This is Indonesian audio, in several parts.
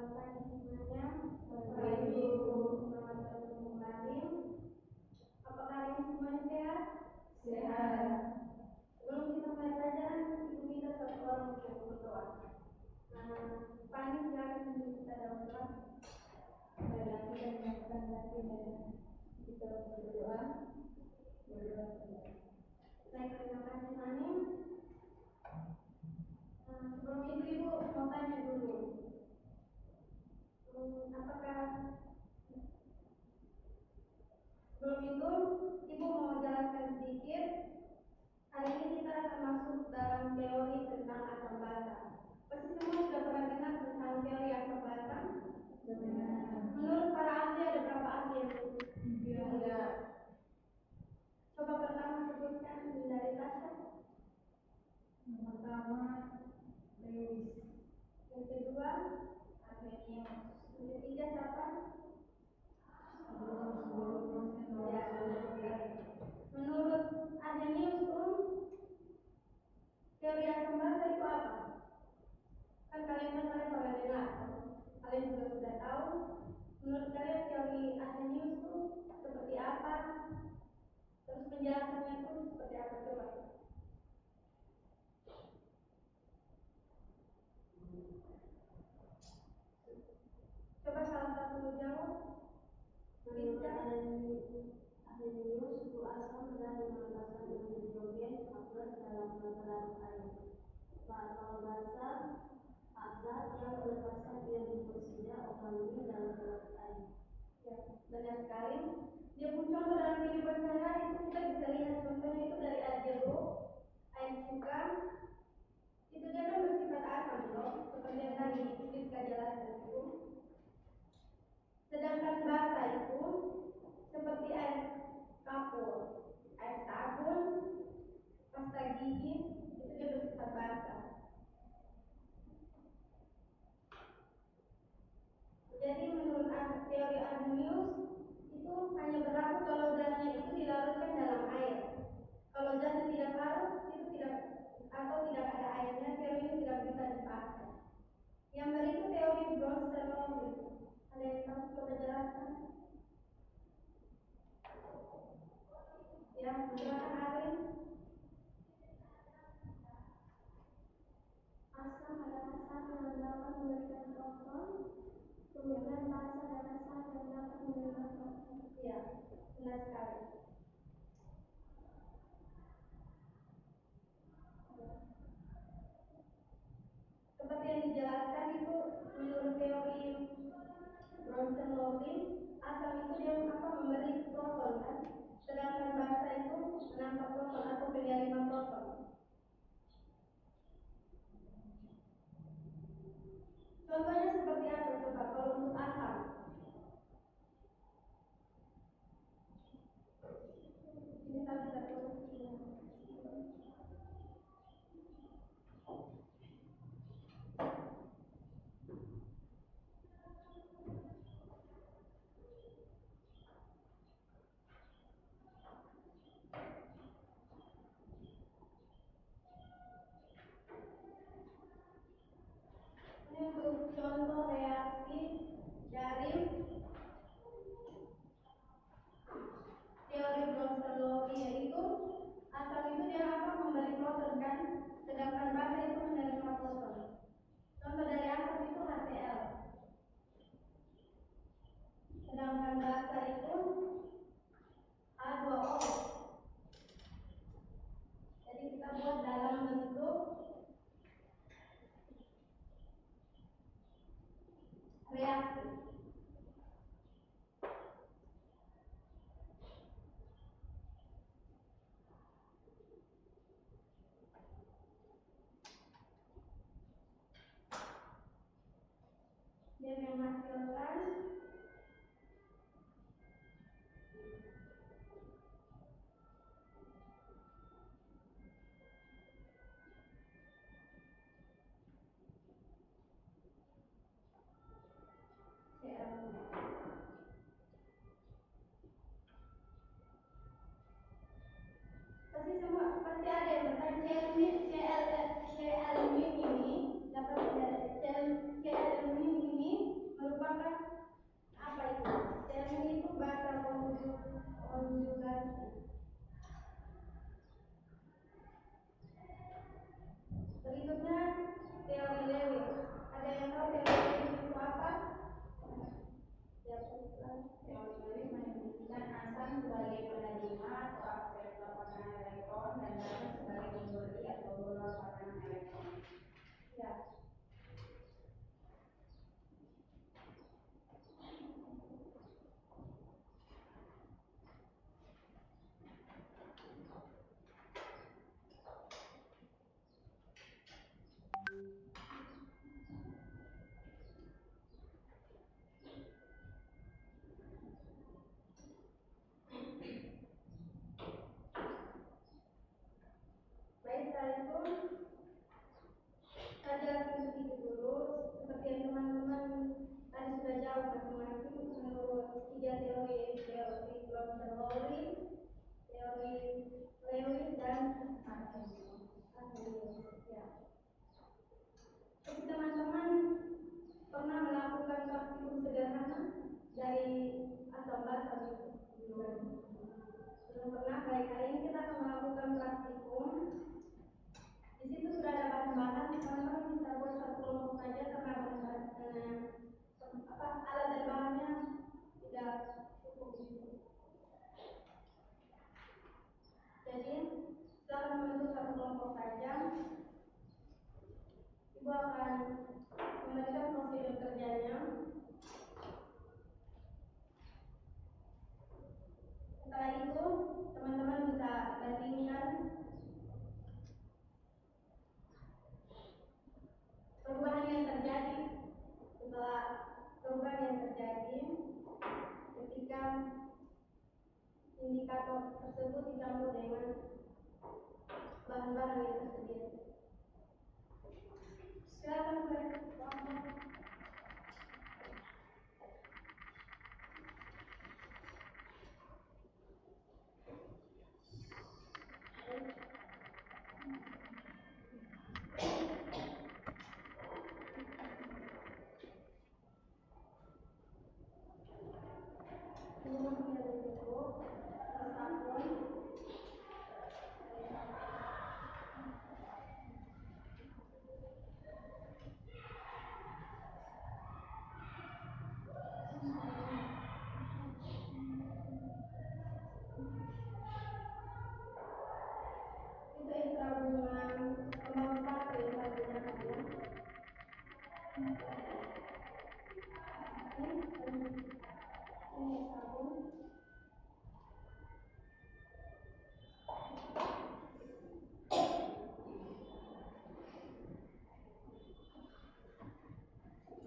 Selamat pagi semuanya. Pagi Ibu. Selamat bertemu kembali. Apakah hari ini semuanya sehat? Sehat. Sebelum kita mulai pelajaran, Ibu minta satu orang untuk berdoa. Pani silakan untuk kita doa. Baiklah, kita menyatakan hati dan kita berdoa. Baik, terima kasih Pani. Sebelum itu Ibu mau tanya dulu. Apakah sebelum itu Ibu mau jelaskan sedikit. Hari ini kita akan masuk dalam teori tentang asam bata. Pasti semua sudah pernah dengar tentang teori asam bata. Menurut para ahli ada berapa ahli yang Tiga. Coba pertama sebutkan dari Tasya. Yang pertama, Lewis. Yang kedua, Arrhenius. yang ketiga siapa? Ya. Menurut Arrhenius pun teori asam bata itu apa? Kan kalian pernah dengar, kalian juga sudah tahu. Menurut kalian teori Arrhenius itu seperti apa? Terus penjelasannya itu seperti apa coba? Coba salah satu jawab. Arrhenius itu asam dan dimanfaatkan menjadi hidrogen hapus dalam berlarut air. Kalau basa zat yang melepaskan ion hidroksida organik dalam berlarut air. Ya, benar sekali. Dia pun contoh dalam kehidupan sehari-hari itu kita bisa lihat contohnya itu dari air jeruk, air cuka. Itu dia kan bersifat asam loh, seperti yang tadi kita jelaskan itu. Sedangkan basa itu seperti air kapur, air sabun, pasta gigi, itu dia bersifat basa. Jadi menurut teori Arrhenius itu hanya berlaku kalau zatnya itu dilarutkan dalam air. Kalau zatnya tidak larut itu tidak atau tidak ada airnya, teori itu tidak bisa dipakai. Yang berikut teori Bronsted-Lowry. Ada yang tahu? Coba jelaskan. Ya, silakan Arin. Asam adalah zat yang dapat memberikan proton, kemudian basa adalah zat yang dapat menerima proton. Ya, benar sekali. Seperti yang dijelaskan itu menurut teori Bronsted-Lowry, asam itu dia memberi proton kan, sedangkan basa itu menangkap proton atau penerima proton. Contohnya seperti apa coba kalau untuk asam? Ini tadi kita ini untuk contoh reaksi dari teori Bronsted-Lowry, yaitu asam itu dia memberi proton kan, sedangkan basa itu menerima proton. Contoh dari asam itu HCl, sedangkan basa itu H2O. Jadi kita buat dalam bentuk reaksi. Dia menghasilkan pasti ada yang bertanya CL ini dapat dari CL ini menunjukkan. Berikutnya teori Lewis. Ada yang tahu teori Lewis itu apa? Ya, Teori Lewis mendefinisikan asam sebagai penerima atau akseptor pakanan elektron dan garam sebagai pemberi atau donor pakanan elektron. ya. Baik, setelah itu saya jelaskan sedikit dulu seperti yang teman-teman tadi sudah jawab masing-masing menurut tiga teori Lawrence, teori Lewis dan Arrhenius. Ya. Jadi teman-teman pernah melakukan praktikum sederhana dari asam basa belum pernah. Baik, kali ini kita akan melakukan praktikum. Di situ sudah ada bahan-bahan, teman-teman bisa buat satu kelompok saja karena alat dan bahannya tidak cukup. Jadi kita akan membentuk satu kelompok saja. Ibu akan memberikan prosedur kerjanya. Setelah itu teman-teman bisa bandingkan perubahan yang terjadi setelah perubahan yang terjadi ketika indikator tersebut dicampur dengan bahan-bahan yang tersedia. Silakan kelompok. Itu ekstra bunga kembang sepatu yang satunya ada. Ini sabun.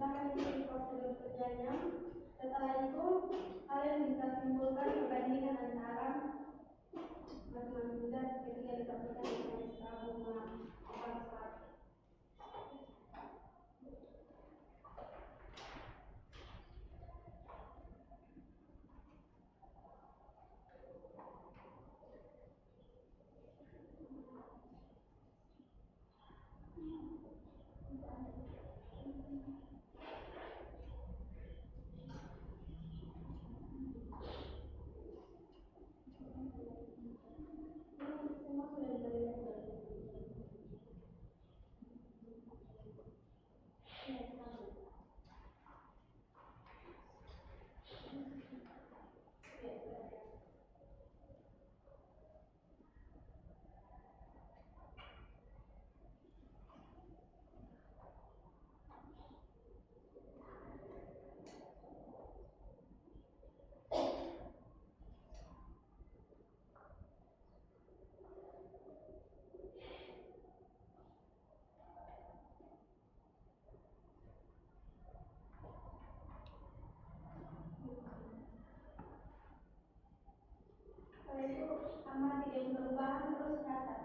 Bahkan ini prosedur kerjanya. Setelah itu kalian bisa simpulkan perbandingan antara masing-masing zat ketika disatukan dengan ekstra bunga kembang sepatu. Semua sudah diberikan. Setelah itu amati yang perubahan terus catat.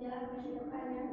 menjelaskan ke depannya.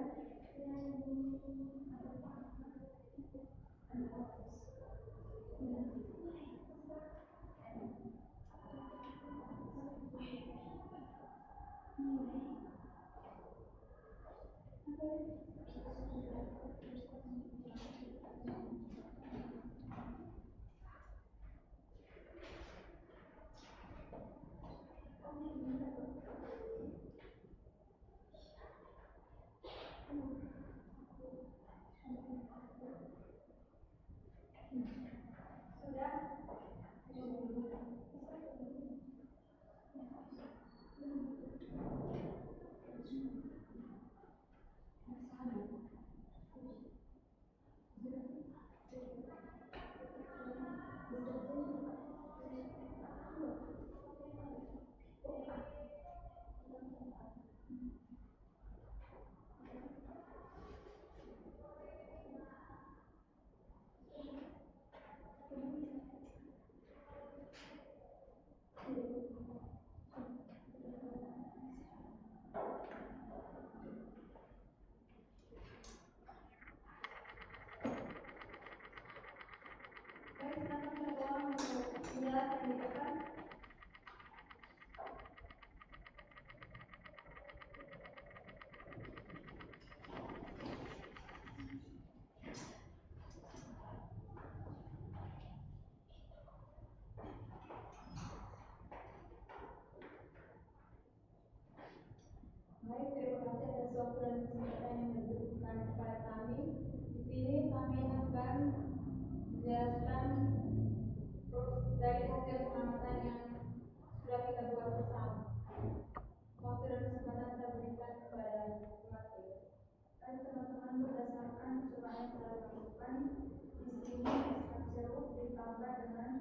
Baik, terima kasih atas waktu dan kesempatan yang diberikan kepada kami. Di sini kami akan menjelaskan dari hasil pengamatan yang sudah kita buat bersama. Waktu dan kesempatan kita berikan kepada pelatih. Baik teman-teman, berdasarkan percobaan yang telah dilakukan, di sini ekstrak jeruk ditambah dengan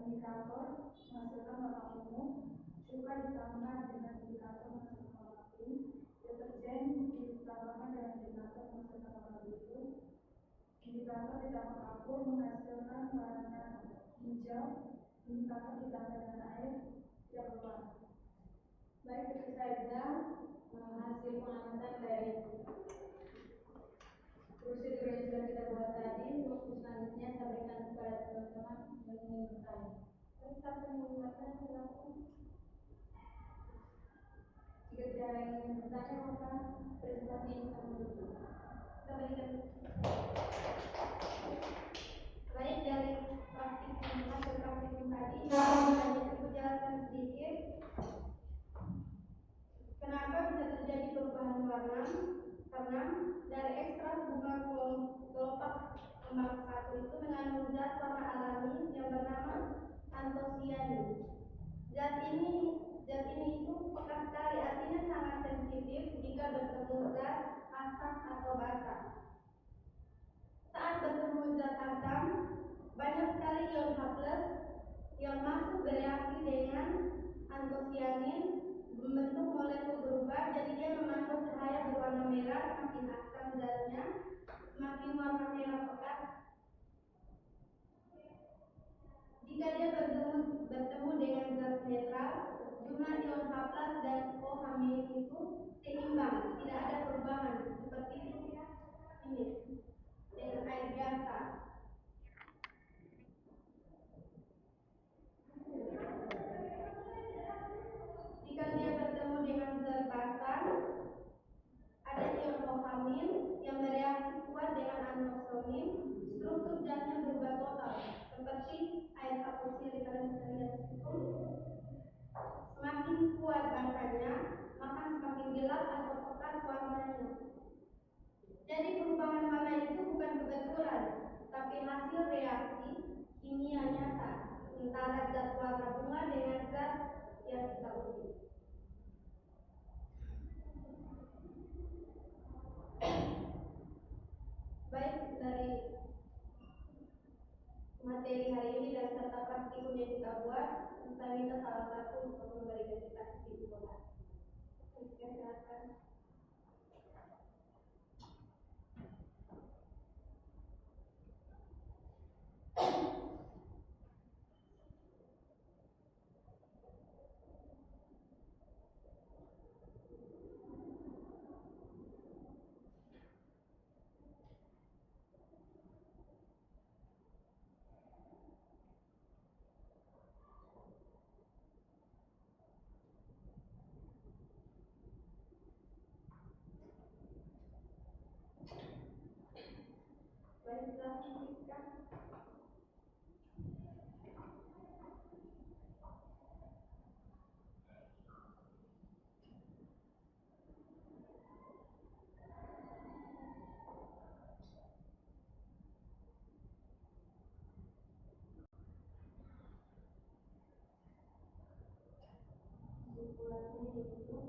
indikator menghasilkan warna ungu, cuka ditambah dengan indikator menghasilkan warna pink, deterjen ditambahkan dengan indikator menghasilkan warna biru, indikator ditambah kapur menghasilkan warna hijau, indikator ditambah dengan air tidak berwarna. Baik, itu saja hasil pengamatan dari prosedur yang sudah kita buat tadi. Waktu selanjutnya saya berikan kepada teman-teman yang ingin bertanya. Baik, siapa yang ingin bertanya, silakan. Jika tidak ada yang ingin bertanya, maka presentasi ini kami tutup. Kita berikan. Baik, dari praktikum hasil praktikum tadi, hanya aku jelaskan sedikit kenapa bisa terjadi perubahan warna. Karena dari ekstrak bunga kelopak kembang satu itu mengandung zat warna alami yang bernama antosianin. Zat ini itu pekat sekali, artinya sangat sensitif jika bertemu zat asam atau basa. Saat bertemu zat asam, banyak sekali ion H+ yang masuk bereaksi dengan antosianin, membentuk molekul berubah, jadi dia memantau cahaya berwarna merah. Semakin asam zatnya, semakin warna merah pekat. Jika dia bertemu dengan zat netral, jumlah ion H+ dan OH- itu seimbang, tidak ada perubahan seperti ini dengan air biasa. Jika dia bertemu dengan zat basa, ada ion OH- yang bereaksi kuat dengan antosianin, struktur zatnya berubah total seperti air kapusil. Kalian bisa lihat itu. Semakin kuat basanya, maka semakin gelap atau pekat warnanya. Jadi perubahan warna itu bukan kebetulan, tapi hasil reaksi kimia nyata antara zat warna bunga dengan zat yang kita uji. Baik, dari materi hari ini dan serta praktikum yang kita buat, saya minta salah satu untuk memberikan kita kesimpulan. Silakan. kesimpulannya yaitu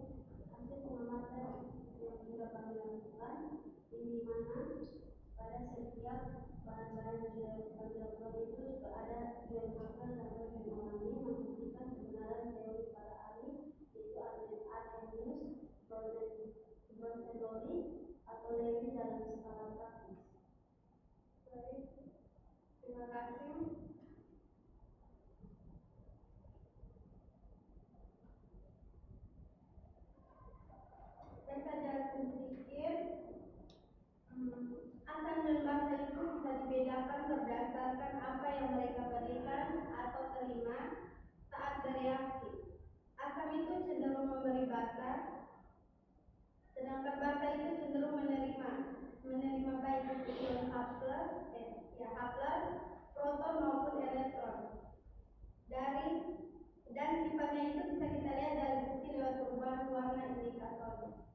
hasil pengamatan yang sudah kami lakukan, di mana pada setiap bahan-bahan yang sudah kami lakukan itu juga ada yang fakta dan yang alami membuktikan kebenaran teori para ahli, yaitu Arrhenius, Bronsted-Lowry, atau Lewis dalam skala praktis. Baik, terima kasih. Saya jelaskan sedikit. Asam dan basa itu bisa dibedakan berdasarkan apa yang mereka berikan atau terima saat bereaksi. Asam itu cenderung memberi basa, sedangkan basa itu cenderung menerima baik itu ion H+, proton maupun elektron. Dan sifatnya itu bisa kita lihat dari bukti lewat perubahan warna indikatornya.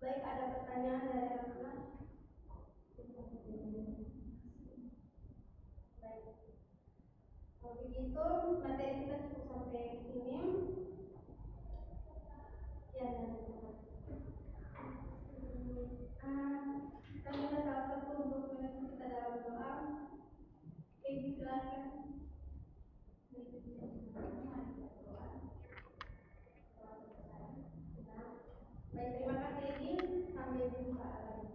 Baik, ada pertanyaan dari anak-anak? Baik. Kalau begitu, materi kita cukup sampai sini. Ya, kami minta salah satu untuk menutup kita dalam doa. Silakan. Baik, terima kasih. Sampai jumpa lagi.